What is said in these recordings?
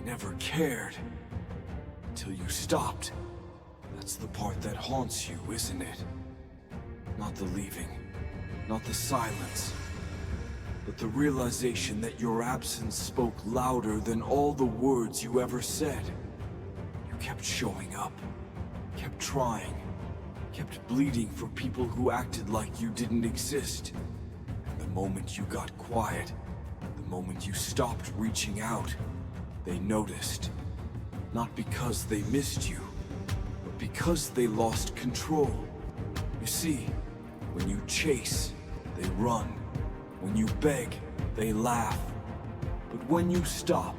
never cared. Till you stopped. That's the part that haunts you, isn't it? Not the leaving, not the silence, but the realization that your absence spoke louder than all the words you ever said. You kept showing up, kept trying, kept bleeding for people who acted like you didn't exist. And the moment you got quiet, the moment you stopped reaching out, they noticed. Not because they missed you, but because they lost control. You see, when you chase, they run. When you beg, they laugh. But when you stop,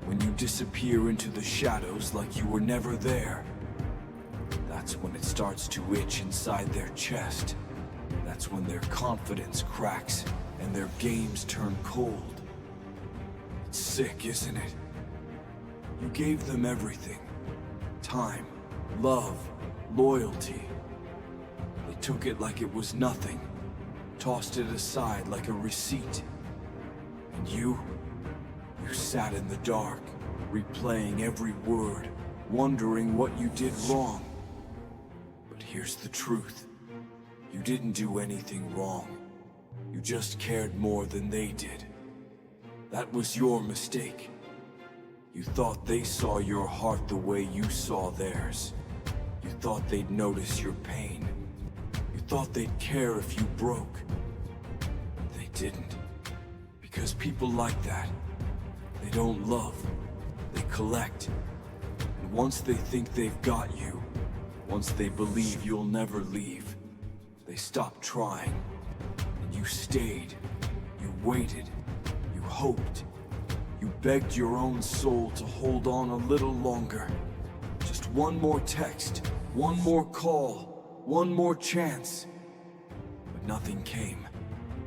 when you disappear into the shadows like you were never there, that's when it starts to itch inside their chest. That's when their confidence cracks and their games turn cold. It's sick, isn't it? You gave them everything. Time, love, loyalty. They took it like it was nothing, tossed it aside like a receipt. And you sat in the dark, replaying every word, wondering what you did wrong. But here's the truth. You didn't do anything wrong. You just cared more than they did. That was your mistake. You thought they saw your heart the way you saw theirs. You thought they'd notice your pain. You thought they'd care if you broke. They didn't. Because people like that, they don't love, they collect. And once they think they've got you, once they believe you'll never leave, they stop trying. And you stayed, you waited, you hoped. You begged your own soul to hold on a little longer. Just one more text, one more call, one more chance. But nothing came.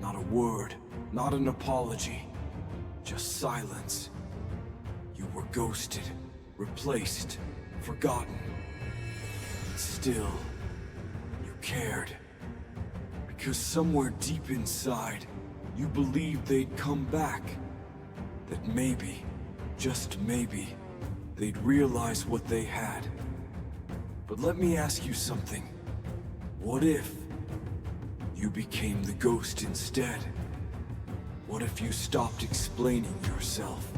Not a word, not an apology. Just silence. You were ghosted, replaced, forgotten. But still, you cared. Because somewhere deep inside, you believed they'd come back. That maybe, just maybe, they'd realize what they had. But let me ask you something. What if you became the ghost instead? What if you stopped explaining yourself?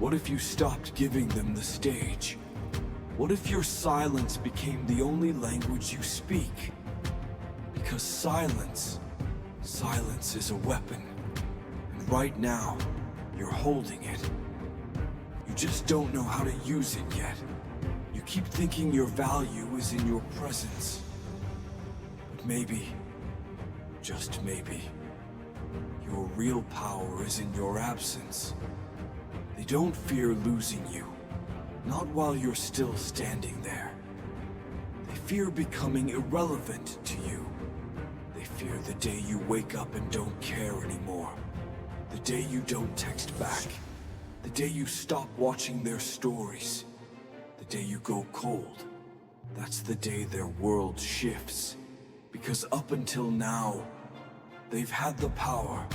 What if you stopped giving them the stage? What if your silence became the only language you speak? Because silence is a weapon. And right now, you're holding it. You just don't know how to use it yet. You keep thinking your value is in your presence. But maybe, just maybe, your real power is in your absence. They don't fear losing you, not while you're still standing there. They fear becoming irrelevant to you. They fear the day you wake up and don't care anymore. The day you don't text back. The day you stop watching their stories. The day you go cold. That's the day their world shifts. Because up until now, they've had the power.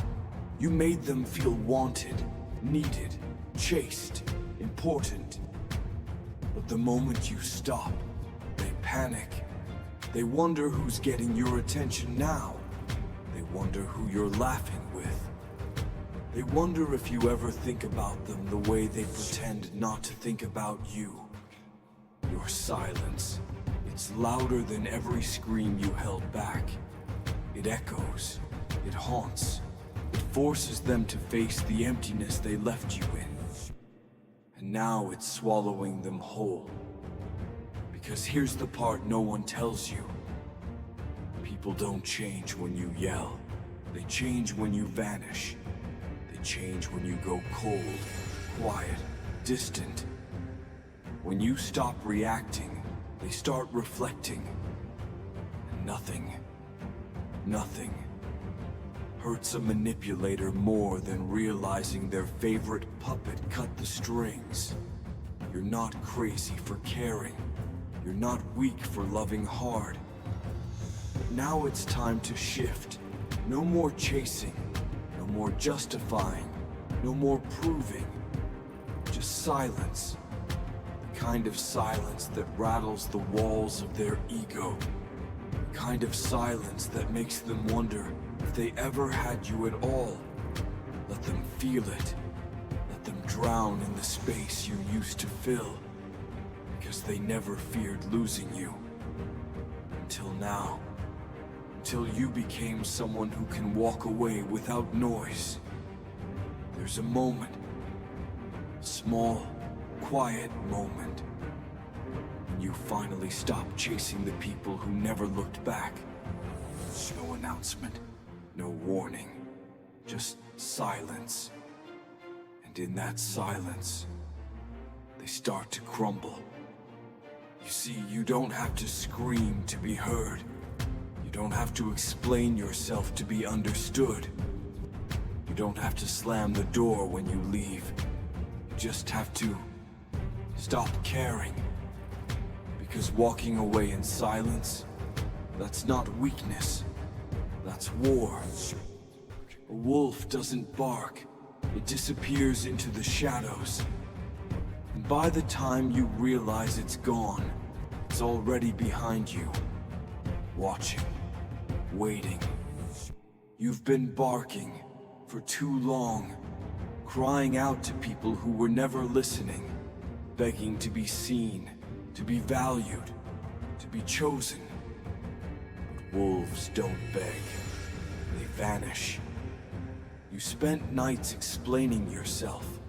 You made them feel wanted, needed, chased, important. But the moment you stop, they panic. They wonder who's getting your attention now. They wonder who you're laughing with. They wonder if you ever think about them the way they pretend not to think about you. Your silence, it's louder than every scream you held back. It echoes, it haunts, it forces them to face the emptiness they left you in. And now it's swallowing them whole. Because here's the part no one tells you. People don't change when you yell. They change when you vanish. Change when you go cold, quiet, distant. When you stop reacting, they start reflecting. And nothing hurts a manipulator more than realizing their favorite puppet cut the strings. You're not crazy for caring. You're not weak for loving hard. But now it's time to shift. No more chasing. No more justifying, no more proving. Just silence. The kind of silence that rattles the walls of their ego. The kind of silence that makes them wonder if they ever had you at all. Let them feel it. Let them drown in the space you used to fill. Because they never feared losing you. Until now. Until you became someone who can walk away without noise. There's a moment. A small, quiet moment. When you finally stop chasing the people who never looked back. No announcement. No warning. Just silence. And in that silence, they start to crumble. You see, you don't have to scream to be heard. You don't have to explain yourself to be understood. You don't have to slam the door when you leave. You just have to stop caring. Because walking away in silence, that's not weakness. That's war. A wolf doesn't bark. It disappears into the shadows. And by the time you realize it's gone, it's already behind you. Watching. Waiting. You've been barking for too long. Crying out to people who were never listening. Begging to be seen. To be valued. To be chosen. But wolves don't beg. They vanish. You spent nights explaining yourself.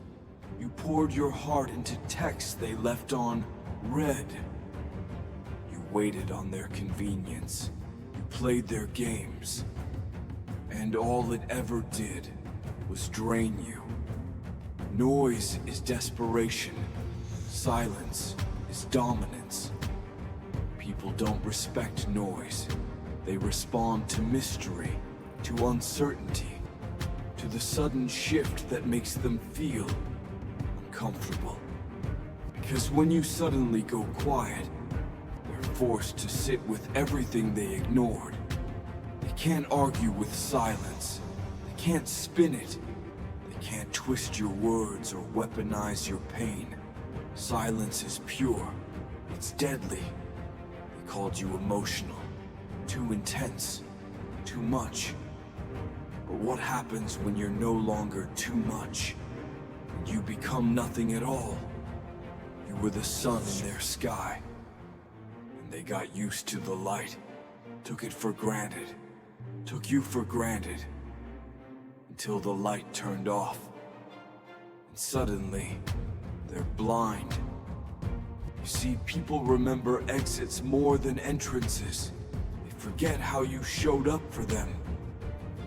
You poured your heart into texts they left on red. You waited on their convenience. You played their games. And all it ever did was drain you. Noise is desperation. Silence is dominance. People don't respect noise. They respond to mystery, to uncertainty, to the sudden shift that makes them feel uncomfortable. Because when you suddenly go quiet, they're forced to sit with everything they ignored. They can't argue with silence. They can't spin it. They can't twist your words or weaponize your pain. Silence is pure. It's deadly. They called you emotional. Too intense. Too much. But what happens when you're no longer too much? And you become nothing at all? You were the sun in their sky. And they got used to the light. Took it for granted. Took you for granted. Until the light turned off. And suddenly, they're blind. You see, people remember exits more than entrances. They forget how you showed up for them.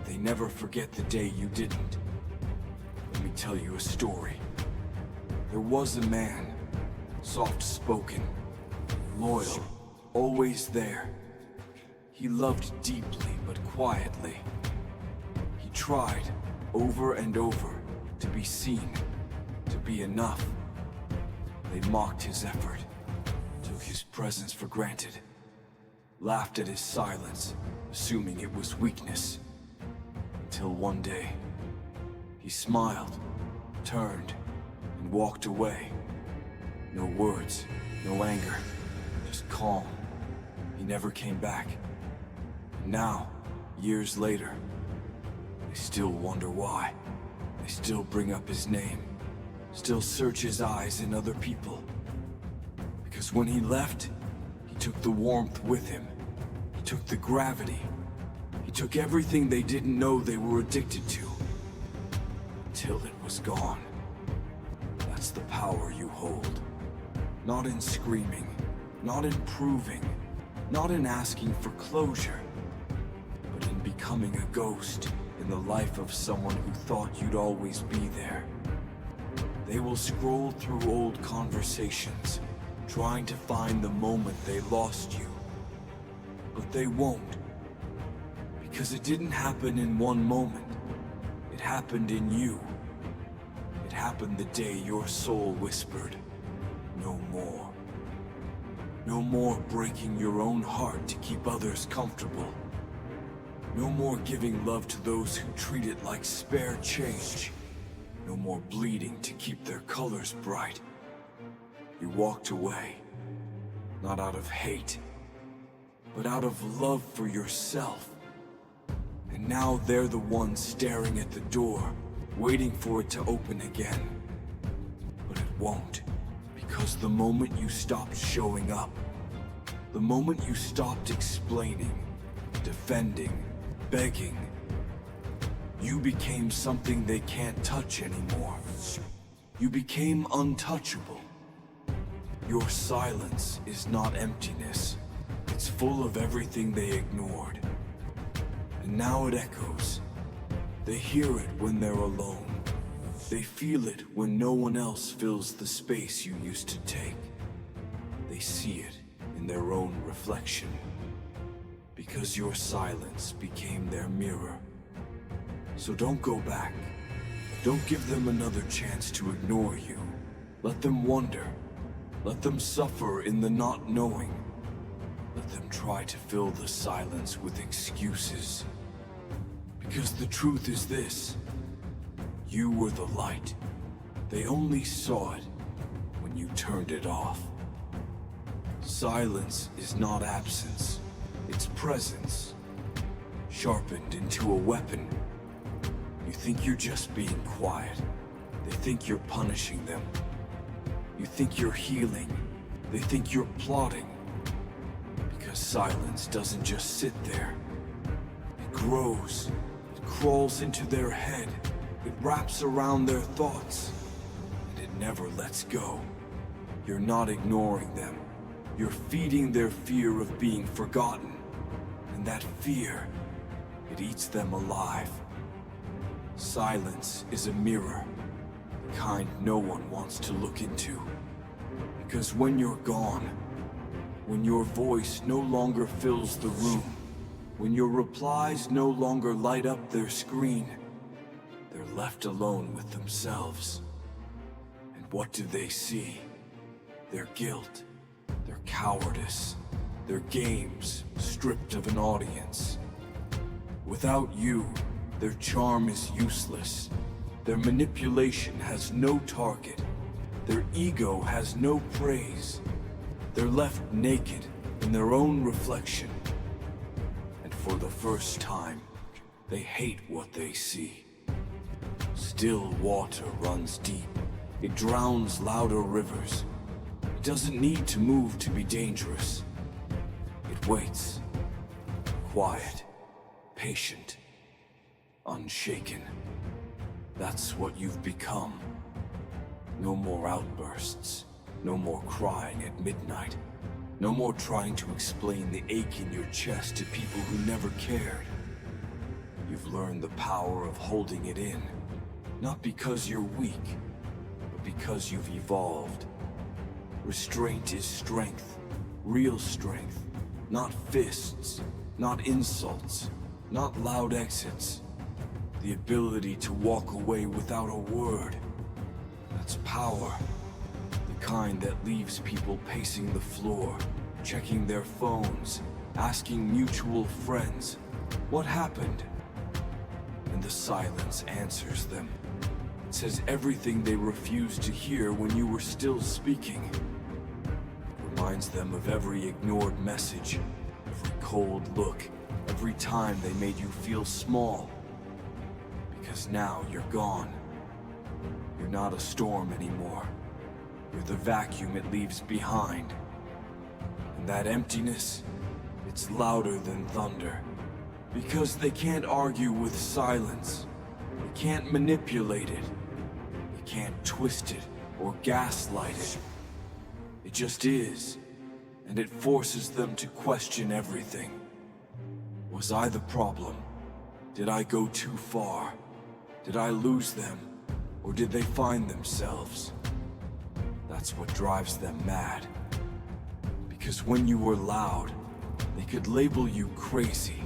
They never forget the day you didn't. Let me tell you a story. There was a man, soft-spoken, loyal, always there. He loved deeply but quietly. He tried, over and over, to be seen, to be enough. They mocked his effort, took his presence for granted, laughed at his silence, assuming it was weakness. Until one day, he smiled, turned, and walked away. No words, no anger, just calm. He never came back. And now, years later, they still wonder why. They still bring up his name, still search his eyes in other people. Because when he left, he took the warmth with him. He took the gravity. He took everything they didn't know they were addicted to. Until it was gone. That's the power you hold. Not in screaming, not in proving, not in asking for closure, but in becoming a ghost in the life of someone who thought you'd always be there. They will scroll through old conversations, trying to find the moment they lost you. But they won't. Because it didn't happen in one moment. It happened in you. It happened the day your soul whispered, no more. No more breaking your own heart to keep others comfortable. No more giving love to those who treat it like spare change. no more bleeding to keep their colors bright. You walked away, not out of hate, but out of love for yourself. And now they're the ones staring at the door, waiting for it to open again. But it won't, because the moment you stopped showing up, the moment you stopped explaining, defending, begging, you became something they can't touch anymore. You became untouchable. Your silence is not emptiness. It's full of everything they ignored. And now it echoes. They hear it when they're alone. They feel it when no one else fills the space you used to take. They see it in their own reflection. Because your silence became their mirror. So don't go back. Don't give them another chance to ignore you. Let them wonder. Let them suffer in the not knowing. Let them try to fill the silence with excuses. Because the truth is this. You were the light. They only saw it when you turned it off. Silence is not absence. It's presence. Sharpened into a weapon. You think you're just being quiet. They think you're punishing them. You think you're healing. They think you're plotting. Because silence doesn't just sit there. It grows. It crawls into their head. It wraps around their thoughts. And it never lets go. You're not ignoring them. You're feeding their fear of being forgotten. And that fear, it eats them alive. Silence is a mirror, the kind no one wants to look into. Because when you're gone, when your voice no longer fills the room, when your replies no longer light up their screen, they're left alone with themselves. And what do they see? Their guilt, their cowardice, their games stripped of an audience. Without you, their charm is useless. Their manipulation has no target. Their ego has no praise. They're left naked in their own reflection. And for the first time, they hate what they see. Still water runs deep. It drowns louder rivers. It doesn't need to move to be dangerous. It waits. Quiet. Patient. Unshaken. That's what you've become. No more outbursts. No more crying at midnight. No more trying to explain the ache in your chest to people who never cared. You've learned the power of holding it in. Not because you're weak, but because you've evolved. Restraint is strength. Real strength. Not fists. Not insults. Not loud exits. The ability to walk away without a word. That's power. The kind that leaves people pacing the floor, checking their phones, asking mutual friends, what happened? And the silence answers them. It says everything they refused to hear when you were still speaking. It reminds them of every ignored message, every cold look, every time they made you feel small. Because now you're gone. You're not a storm anymore. You're the vacuum it leaves behind. And that emptiness, it's louder than thunder. Because they can't argue with silence. They can't manipulate it. They can't twist it or gaslight it. It just is. And it forces them to question everything. Was I the problem? Did I go too far? Did I lose them? Or did they find themselves? That's what drives them mad. Because when you were loud, they could label you crazy.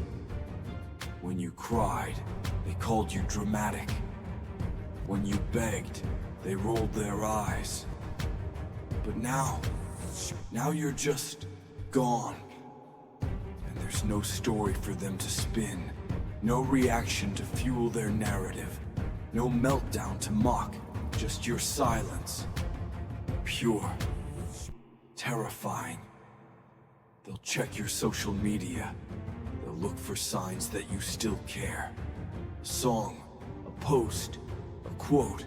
When you cried, they called you dramatic. When you begged, they rolled their eyes. But now you're just gone. And there's no story for them to spin. No reaction to fuel their narrative. No meltdown to mock, just your silence. Pure. Terrifying. They'll check your social media. They'll look for signs that you still care. A song, a post, a quote.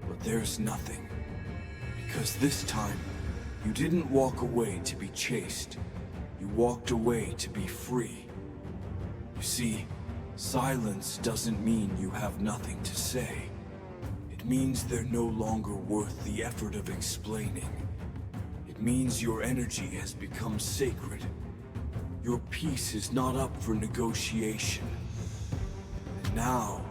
But there's nothing. Because this time, you didn't walk away to be chased. You walked away to be free. You see, silence doesn't mean you have nothing to say. It means they're no longer worth the effort of explaining. It means your energy has become sacred. Your peace is not up for negotiation. And now,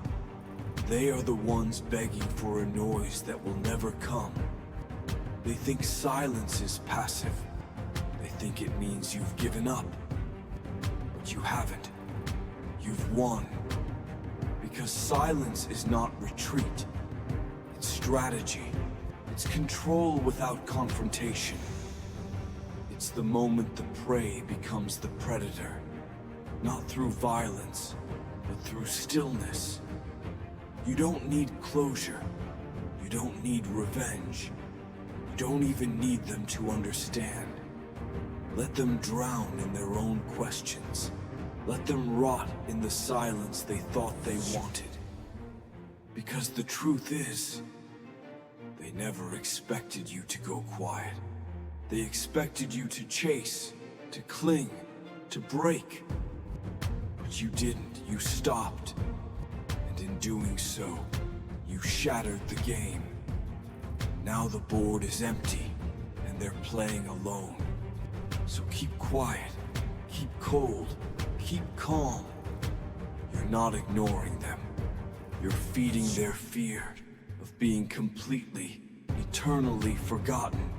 they are the ones begging for a noise that will never come. They think silence is passive. They think it means you've given up. But you haven't. You've won. Because silence is not retreat. It's strategy. It's control without confrontation. It's the moment the prey becomes the predator. Not through violence, but through stillness. You don't need closure. You don't need revenge. You don't even need them to understand. Let them drown in their own questions. Let them rot in the silence they thought they wanted. Because the truth is, they never expected you to go quiet. They expected you to chase, to cling, to break. But you didn't. You stopped. And in doing so, you shattered the game. Now the board is empty, and they're playing alone. So keep quiet, keep cold, keep calm. You're not ignoring them. You're feeding their fear of being completely, eternally forgotten.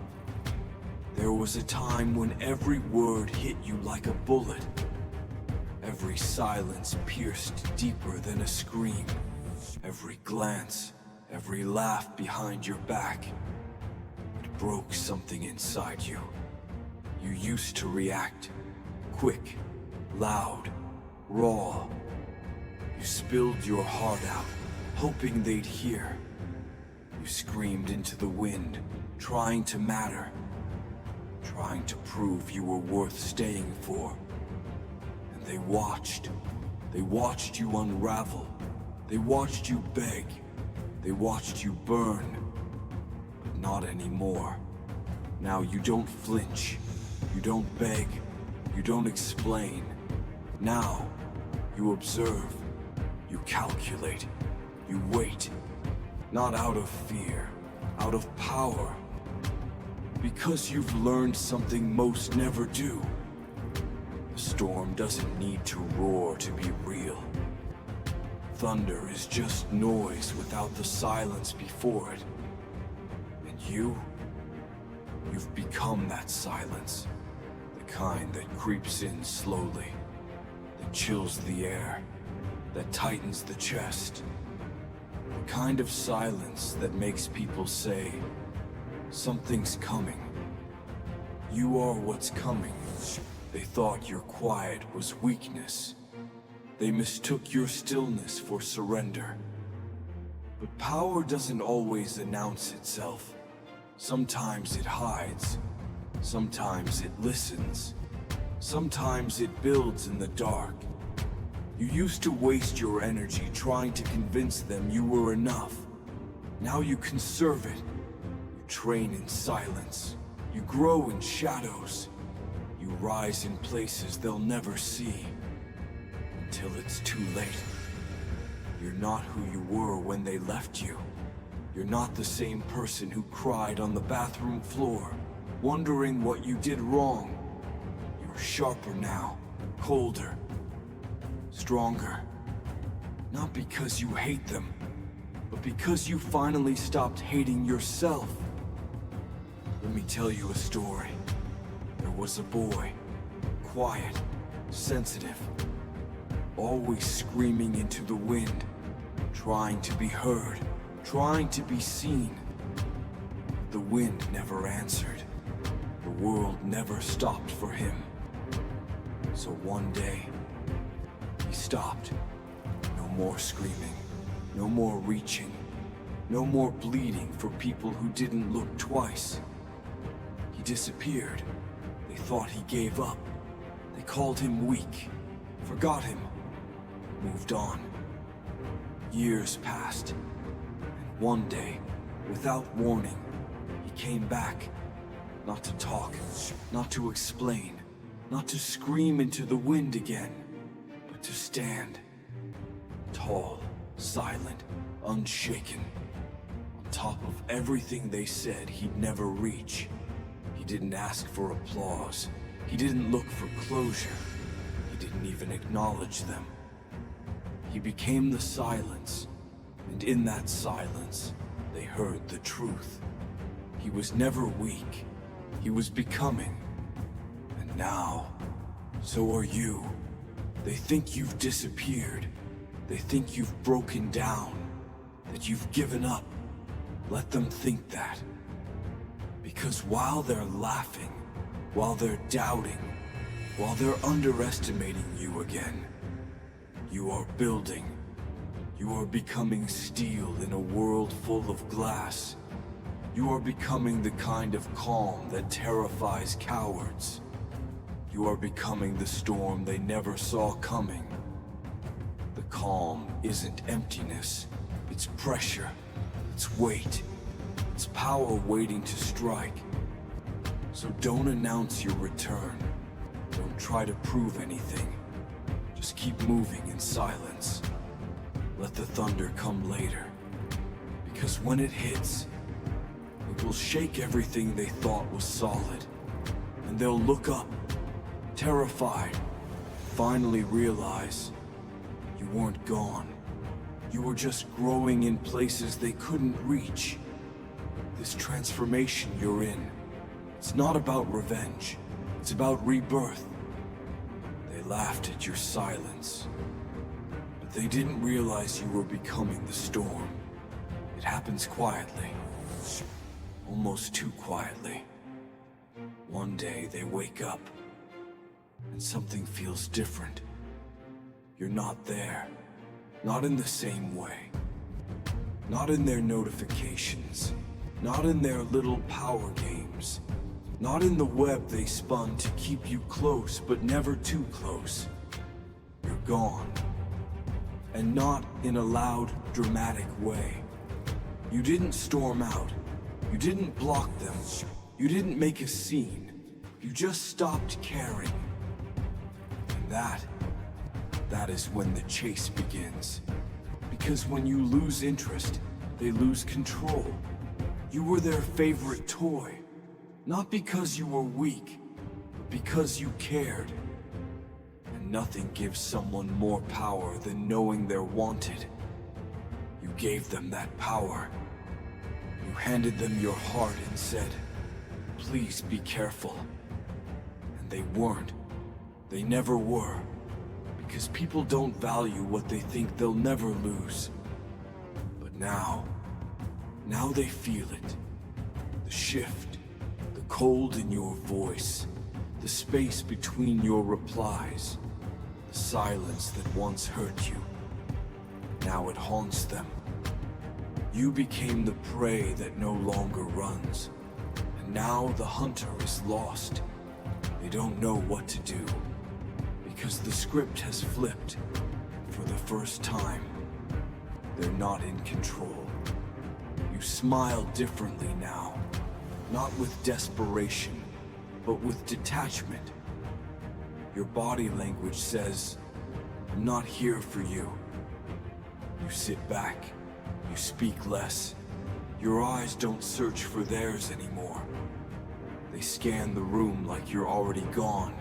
There was a time when every word hit you like a bullet. Every silence pierced deeper than a scream. Every glance, every laugh behind your back. It broke something inside you. You used to react. Quick, loud, raw. You spilled your heart out, hoping they'd hear. You screamed into the wind, trying to matter. Trying to prove you were worth staying for. And they watched. They watched you unravel. They watched you beg. They watched you burn. But not anymore. Now you don't flinch. You don't beg. You don't explain. Now, you observe. You calculate. You wait. Not out of fear. Out of power. Because you've learned something most never do. The storm doesn't need to roar to be real. Thunder is just noise without the silence before it. And you've become that silence. The kind that creeps in slowly, that chills the air, that tightens the chest. The kind of silence that makes people say, something's coming. You are what's coming. They thought your quiet was weakness. They mistook your stillness for surrender. But power doesn't always announce itself. Sometimes it hides. Sometimes it listens. Sometimes it builds in the dark. You used to waste your energy trying to convince them you were enough. Now you conserve it. You train in silence. You grow in shadows. You rise in places they'll never see. Until it's too late. You're not who you were when they left you. You're not the same person who cried on the bathroom floor, wondering what you did wrong. You're sharper now, colder, stronger. Not because you hate them, but because you finally stopped hating yourself. Let me tell you a story. There was a boy, quiet, sensitive, always screaming into the wind, trying to be heard, trying to be seen. The wind never answered. The world never stopped for him. So one day, he stopped. No more screaming. No more reaching. No more bleeding for people who didn't look twice. He disappeared. They thought he gave up. They called him weak, forgot him, moved on. Years passed, and one day, without warning, he came back. Not to talk, not to explain, not to scream into the wind again, but to stand. Tall, silent, unshaken. On top of everything they said he'd never reach. He didn't ask for applause. He didn't look for closure. He didn't even acknowledge them. He became the silence, and in that silence, they heard the truth. He was never weak. He was becoming. And now, so are you. They think you've disappeared. They think you've broken down, that you've given up. Let them think that. Because while they're laughing, while they're doubting, while they're underestimating you again, you are building. You are becoming steel in a world full of glass. You are becoming the kind of calm that terrifies cowards. You are becoming the storm they never saw coming. The calm isn't emptiness, it's pressure, it's weight, it's power waiting to strike. So don't announce your return. Don't try to prove anything. Just keep moving in silence. Let the thunder come later. Because when it hits, it will shake everything they thought was solid. And they'll look up, terrified, finally realize you weren't gone. You were just growing in places they couldn't reach. This transformation you're in, it's not about revenge. It's about rebirth. They laughed at your silence, but they didn't realize you were becoming the storm. It happens quietly, almost too quietly. One day they wake up, and something feels different. You're not there, not in the same way. Not in their notifications, not in their little power games. Not in the web they spun to keep you close, but never too close. You're gone. And not in a loud, dramatic way. You didn't storm out. You didn't block them. You didn't make a scene. You just stopped caring. And that is when the chase begins. Because when you lose interest, they lose control. You were their favorite toy. Not because you were weak, but because you cared. And nothing gives someone more power than knowing they're wanted. You gave them that power. You handed them your heart and said, "Please be careful." And they weren't. They never were. Because people don't value what they think they'll never lose. But now they feel it. The shift. Cold in your voice, the space between your replies, the silence that once hurt you. Now it haunts them. You became the prey that no longer runs, and now the hunter is lost. They don't know what to do, because the script has flipped. For the first time, they're not in control. You smile differently now. Not with desperation, but with detachment. Your body language says, "I'm not here for you." You sit back, you speak less. Your eyes don't search for theirs anymore. They scan the room like you're already gone.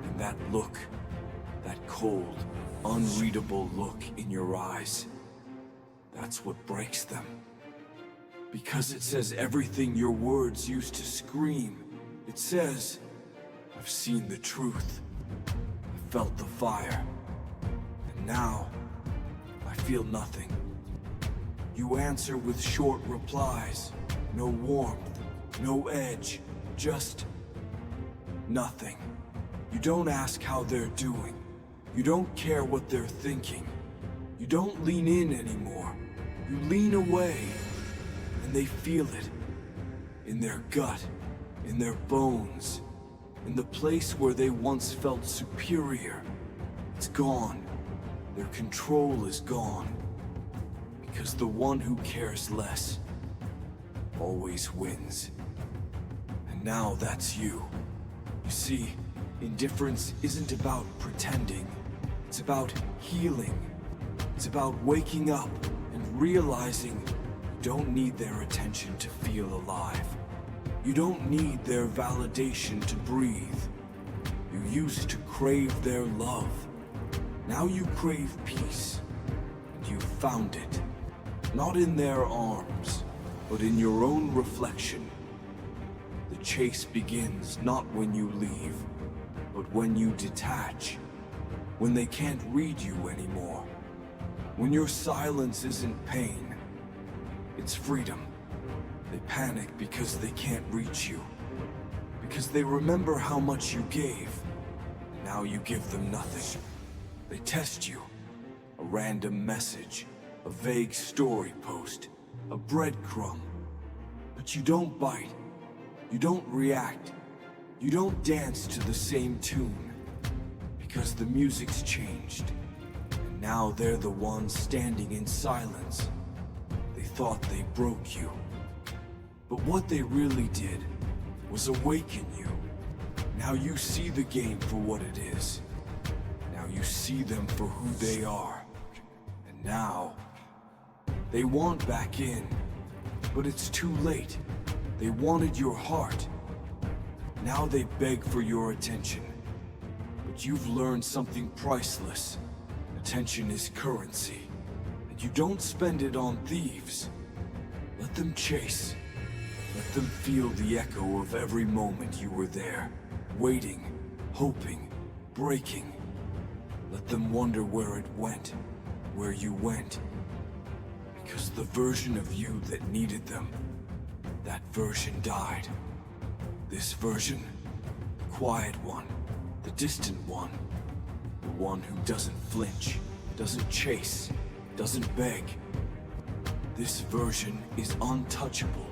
And that look, that cold, unreadable look in your eyes, that's what breaks them. Because it says everything your words used to scream. It says, "I've seen the truth. I felt the fire. And now, I feel nothing." You answer with short replies. No warmth, no edge, just nothing. You don't ask how they're doing. You don't care what they're thinking. You don't lean in anymore. You lean away, and they feel it. In their gut, in their bones, in the place where they once felt superior. It's gone. Their control is gone. Because the one who cares less always wins. And now that's you. You see, indifference isn't about pretending. It's about healing. It's about waking up and realizing you don't need their attention to feel alive. You don't need their validation to breathe. You used to crave their love. Now you crave peace. And you've found it. Not in their arms, but in your own reflection. The chase begins not when you leave, but when you detach. When they can't read you anymore. When your silence isn't pain, it's freedom. They panic because they can't reach you. Because they remember how much you gave, and now you give them nothing. They test you. A random message, a vague story post, a breadcrumb. But you don't bite. You don't react. You don't dance to the same tune. Because the music's changed. And now they're the ones standing in silence. They thought they broke you. But what they really did was awaken you. Now you see the game for what it is. Now you see them for who they are. And now, they want back in. But it's too late. They wanted your heart. Now they beg for your attention. But you've learned something priceless. Attention is currency. And you don't spend it on thieves. Let them chase. Let them feel the echo of every moment you were there. Waiting, hoping, breaking. Let them wonder where it went. Where you went. Because the version of you that needed them, that version died. This version, the quiet one, the distant one, the one who doesn't flinch, doesn't chase, doesn't beg. This version is untouchable.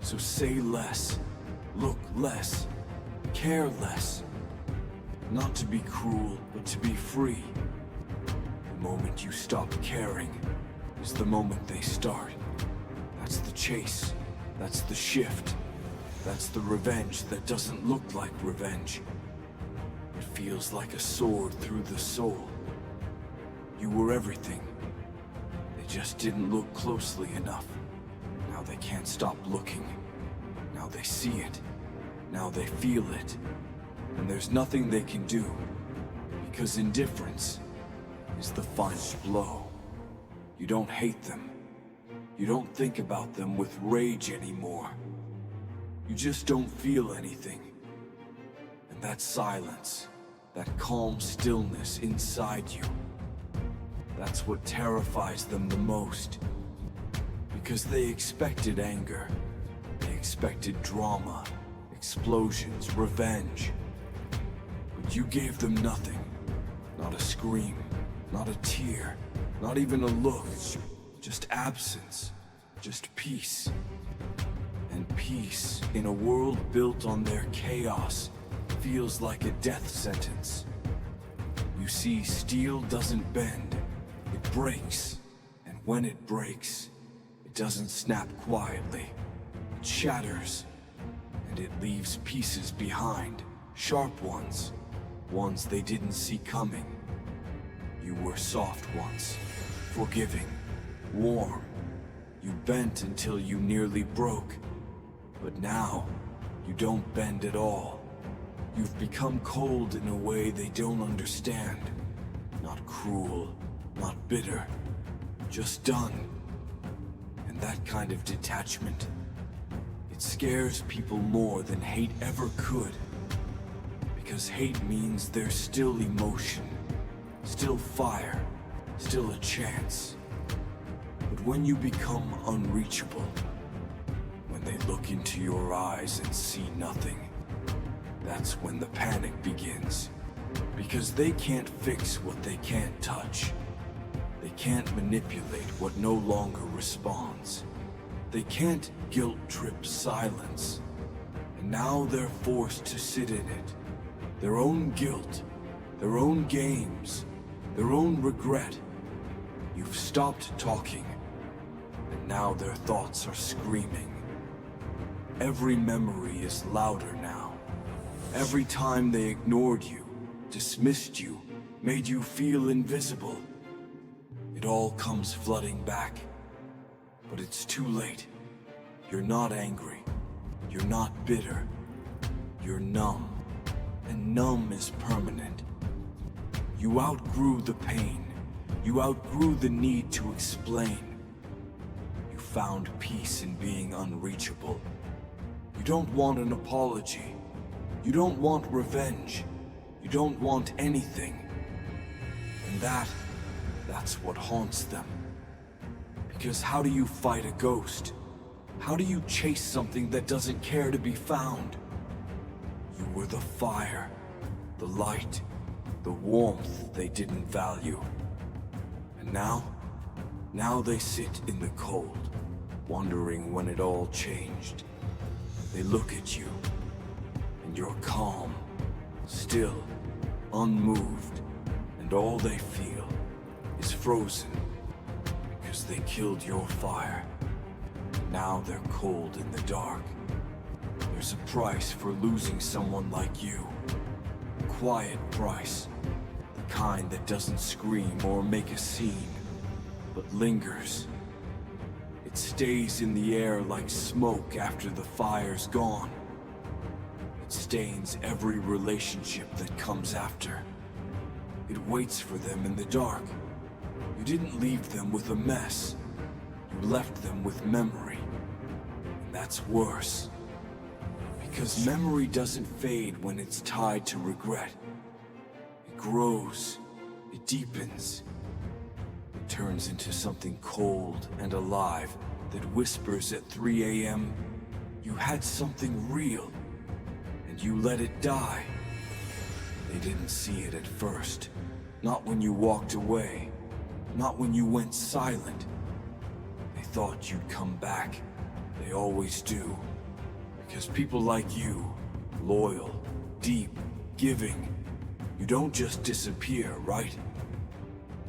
So say less, look less, care less. Not to be cruel, but to be free. The moment you stop caring is the moment they start. That's the chase. That's the shift. That's the revenge that doesn't look like revenge. It feels like a sword through the soul. You were everything. They just didn't look closely enough. Now they can't stop looking. Now they see it. Now they feel it. And there's nothing they can do. Because indifference is the final blow. You don't hate them. You don't think about them with rage anymore. You just don't feel anything. And that silence, that calm stillness inside you, that's what terrifies them the most. Because they expected anger. They expected drama, explosions, revenge. But you gave them nothing. Not a scream, not a tear, not even a look. Just absence, just peace. And peace, in a world built on their chaos, feels like a death sentence. You see, steel doesn't bend, it breaks. And when it breaks, it doesn't snap quietly. It shatters, and it leaves pieces behind, sharp ones, ones they didn't see coming. You were soft once, forgiving, warm. You bent until you nearly broke. But now, you don't bend at all. You've become cold in a way they don't understand. Not cruel, not bitter, just done. And that kind of detachment, it scares people more than hate ever could. Because hate means there's still emotion, still fire, still a chance. But when you become unreachable, when they look into your eyes and see nothing, that's when the panic begins. Because they can't fix what they can't touch. They can't manipulate what no longer responds. They can't guilt-trip silence. And now they're forced to sit in it. Their own guilt, their own games, their own regret. You've stopped talking, and now their thoughts are screaming. Every memory is louder now. Every time they ignored you, dismissed you, made you feel invisible. It all comes flooding back. But it's too late. You're not angry. You're not bitter. You're numb. And numb is permanent. You outgrew the pain. You outgrew the need to explain. You found peace in being unreachable. You don't want an apology. You don't want revenge. You don't want anything. And that's what haunts them. Because how do you fight a ghost? How do you chase something that doesn't care to be found? You were the fire, the light, the warmth they didn't value. And now they sit in the cold, wondering when it all changed. They look at you, and you're calm, still, unmoved, and all they feel is frozen, because they killed your fire. Now they're cold in the dark. There's a price for losing someone like you. A quiet price. The kind that doesn't scream or make a scene, but lingers. It stays in the air like smoke after the fire's gone. It stains every relationship that comes after. It waits for them in the dark. You didn't leave them with a mess. You left them with memory. And that's worse. Because memory doesn't fade when it's tied to regret. It grows. It deepens. It turns into something cold and alive that whispers at 3 a.m. You had something real, and you let it die. They didn't see it at first. Not when you walked away. Not when you went silent. They thought you'd come back. They always do. Because people like you, loyal, deep, giving, you don't just disappear, right?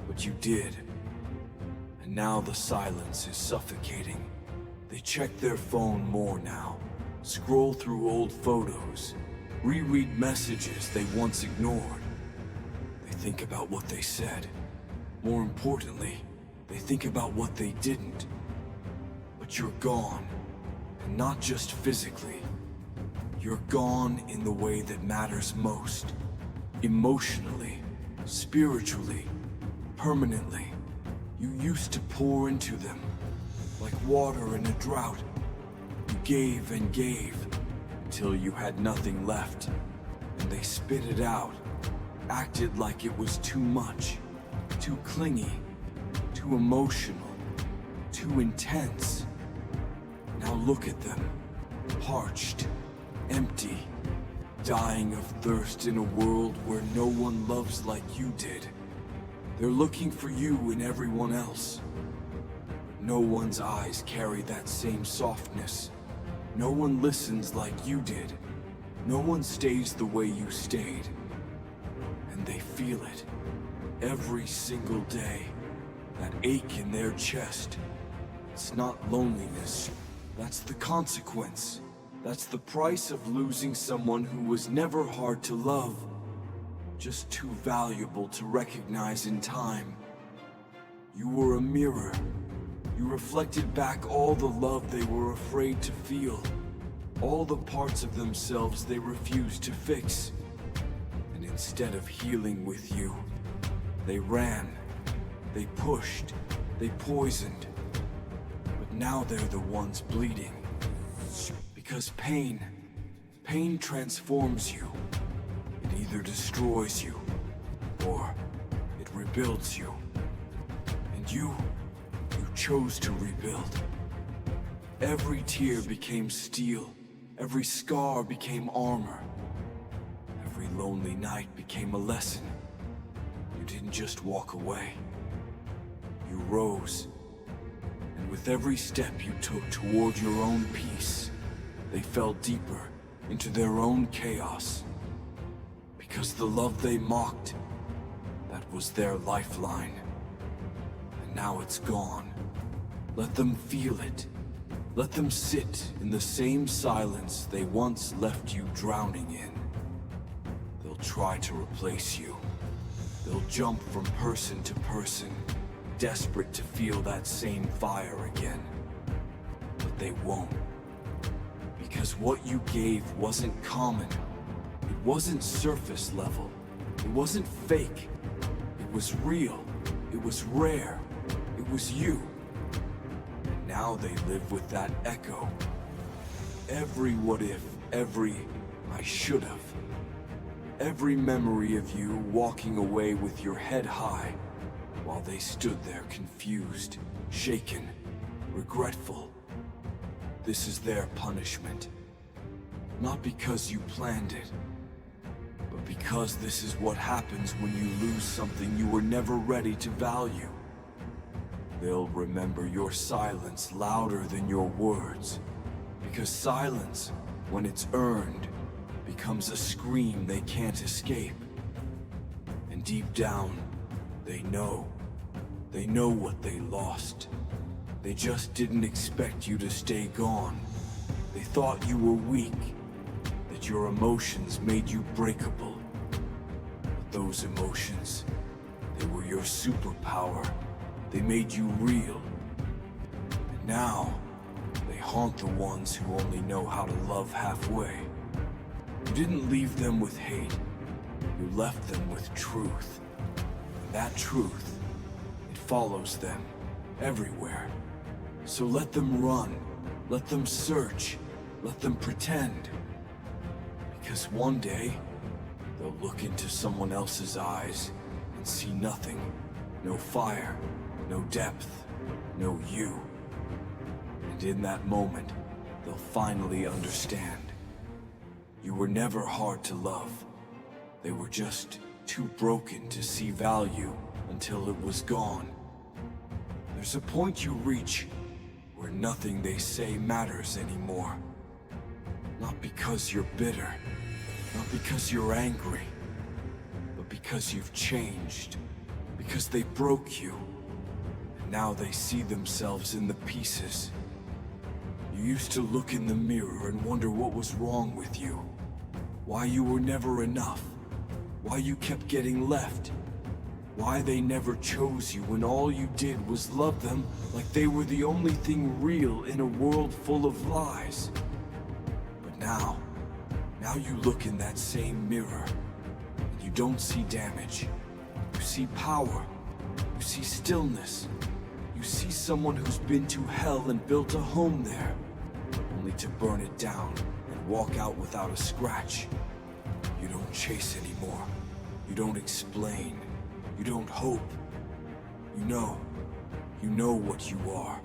But you did. And now the silence is suffocating. They check their phone more now, scroll through old photos, reread messages they once ignored. They think about what they said. More importantly, they think about what they didn't. But you're gone. And not just physically. You're gone in the way that matters most. Emotionally, spiritually, permanently. You used to pour into them, like water in a drought. You gave and gave, until you had nothing left. And they spit it out, acted like it was too much, too clingy, too emotional, too intense. Now look at them, parched, empty, dying of thirst in a world where no one loves like you did. They're looking for you in everyone else. No one's eyes carry that same softness. No one listens like you did. No one stays the way you stayed. And they feel it every single day. That ache in their chest. It's not loneliness. That's the consequence. That's the price of losing someone who was never hard to love. Just too valuable to recognize in time. You were a mirror. You reflected back all the love they were afraid to feel. All the parts of themselves they refused to fix. And instead of healing with you, they ran. They pushed. They poisoned. Now they're the ones bleeding. Because pain transforms you. It either destroys you, or it rebuilds you. And you chose to rebuild. Every tear became steel. Every scar became armor. Every lonely night became a lesson. You didn't just walk away. You rose, and with every step you took toward your own peace, they fell deeper into their own chaos. Because the love they mocked, that was their lifeline. And now it's gone. Let them feel it. Let them sit in the same silence they once left you drowning in. They'll try to replace you. They'll jump from person to person, desperate to feel that same fire again. But they won't. Because what you gave wasn't common. It wasn't surface level. It wasn't fake. It was real. It was rare. It was you. And now they live with that echo. Every what if, every I should have. Every memory of you walking away with your head high while they stood there confused, shaken, regretful. This is their punishment. Not because you planned it, but because this is what happens when you lose something you were never ready to value. They'll remember your silence louder than your words, because silence, when it's earned, becomes a scream they can't escape. And deep down, they know. They know what they lost. They just didn't expect you to stay gone. They thought you were weak, that your emotions made you breakable. But those emotions, they were your superpower. They made you real. And now, they haunt the ones who only know how to love halfway. You didn't leave them with hate. You left them with truth. And that truth, it follows them everywhere. So let them run. Let them search. Let them pretend. Because one day, they'll look into someone else's eyes and see nothing. No fire, no depth, no you. And in that moment, they'll finally understand. You were never hard to love. They were just too broken to see value until it was gone. There's a point you reach where nothing they say matters anymore. Not because you're bitter, not because you're angry, but because you've changed, because they broke you. And now they see themselves in the pieces. You used to look in the mirror and wonder what was wrong with you. Why you were never enough. Why you kept getting left. Why they never chose you when all you did was love them like they were the only thing real in a world full of lies. But now you look in that same mirror and you don't see damage. You see power. You see stillness. You see someone who's been to hell and built a home there, only to burn it down and walk out without a scratch. You don't chase anymore. You don't explain. You don't hope. You know what you are,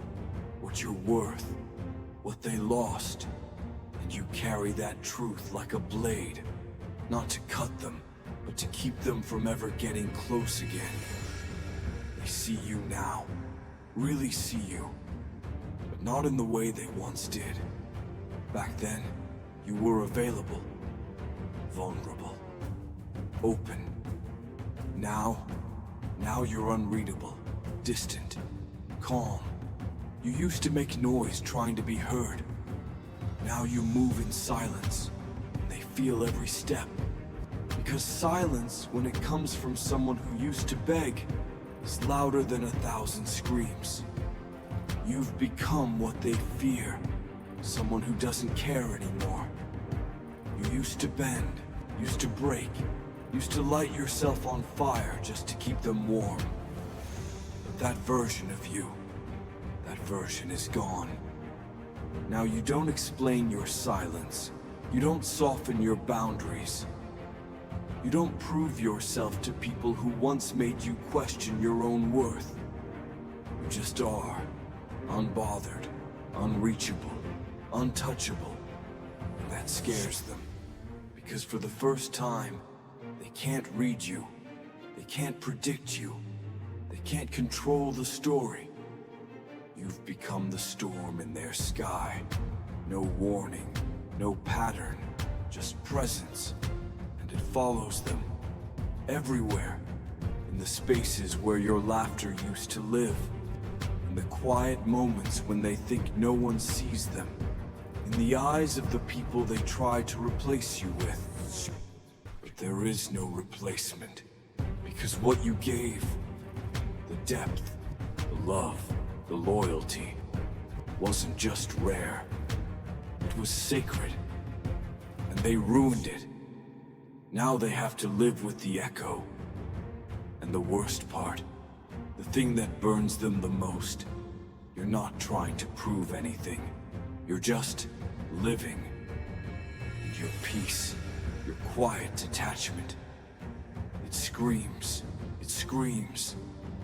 what you're worth, what they lost. And you carry that truth like a blade, not to cut them, but to keep them from ever getting close again. They see you now, really see you, but not in the way they once did. Back then, you were available, vulnerable, open. Now you're unreadable, distant, calm. You used to make noise trying to be heard. Now you move in silence, and they feel every step. Because silence, when it comes from someone who used to beg, is louder than 1,000 screams. You've become what they fear, someone who doesn't care anymore. You used to bend, used to break, used to light yourself on fire just to keep them warm. But that version of you, that version is gone. Now you don't explain your silence. You don't soften your boundaries. You don't prove yourself to people who once made you question your own worth. You just are, unbothered, unreachable, untouchable. And that scares them. Because for the first time, they can't read you. They can't predict you. They You can't control the story. You've become the storm in their sky. No warning, no pattern, just presence. And it follows them everywhere. In the spaces where your laughter used to live. In the quiet moments when they think no one sees them. In the eyes of the people they try to replace you with. But there is no replacement. Because what you gave, the depth, the love, the loyalty, wasn't just rare. It was sacred. And they ruined it. Now they have to live with the echo. And the worst part, the thing that burns them the most, you're not trying to prove anything. You're just living. And your peace, your quiet detachment, it screams,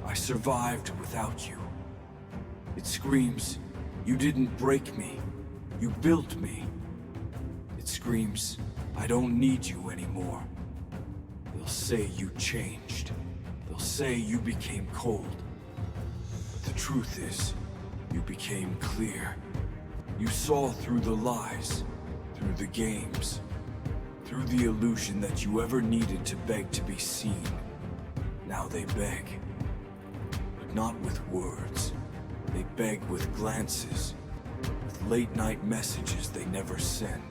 I survived without you. It screams, you didn't break me, you built me. It screams, I don't need you anymore. They'll say you changed. They'll say you became cold. But the truth is, you became clear. You saw through the lies, through the games, through the illusion that you ever needed to beg to be seen. Now they beg, but not with words. They beg with glances, with late-night messages they never send,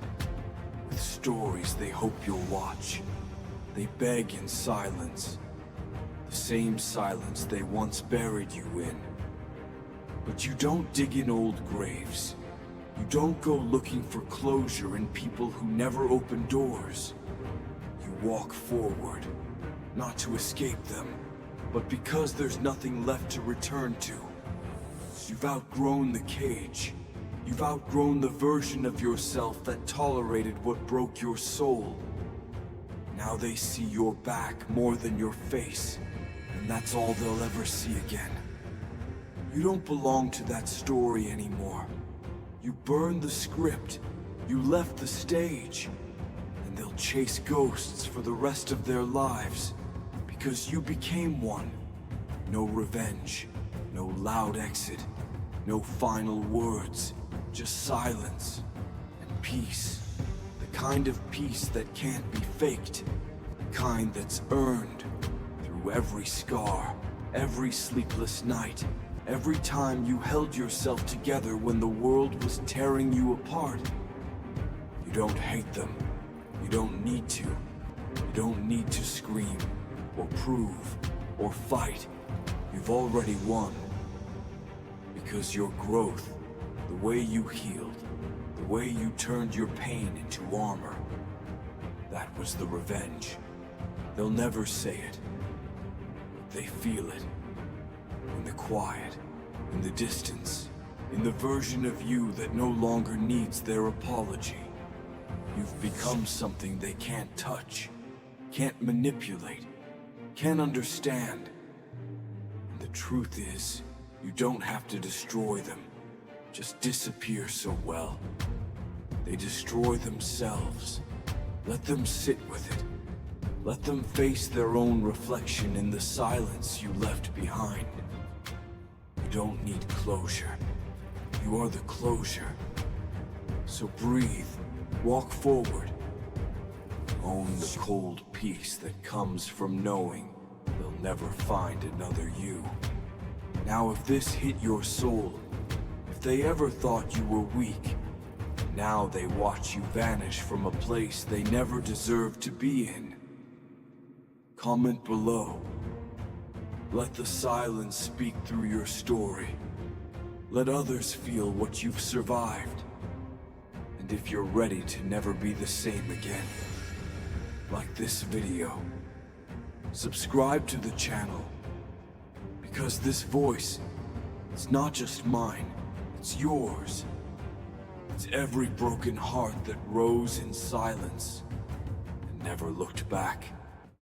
with stories they hope you'll watch. They beg in silence, the same silence they once buried you in. But you don't dig in old graves. You don't go looking for closure in people who never open doors. You walk forward, not to escape them, but because there's nothing left to return to. You've outgrown the cage. You've outgrown the version of yourself that tolerated what broke your soul. Now they see your back more than your face, and that's all they'll ever see again. You don't belong to that story anymore. You burned the script. You left the stage. And they'll chase ghosts for the rest of their lives, because you became one. No revenge, no loud exit, no final words, just silence and peace. The kind of peace that can't be faked, the kind that's earned through every scar, every sleepless night, every time you held yourself together when the world was tearing you apart. You don't hate them. You don't need to. You don't need to scream, or prove, or fight. You've already won. Because your growth, the way you healed, the way you turned your pain into armor, that was the revenge. They'll never say it, but they feel it. In the quiet, in the distance, in the version of you that no longer needs their apology. You've become something they can't touch, can't manipulate, can't understand. And the truth is, you don't have to destroy them, just disappear so well. They destroy themselves. Let them sit with it. Let them face their own reflection in the silence you left behind. You don't need closure. You are the closure. So breathe, walk forward. Own the cold peace that comes from knowing they'll never find another you. Now if this hit your soul, if they ever thought you were weak, now they watch you vanish from a place they never deserved to be in. Comment below. Let the silence speak through your story. Let others feel what you've survived. And if you're ready to never be the same again, like this video, subscribe to the channel. Because this voice, it's not just mine, it's yours. It's every broken heart that rose in silence and never looked back.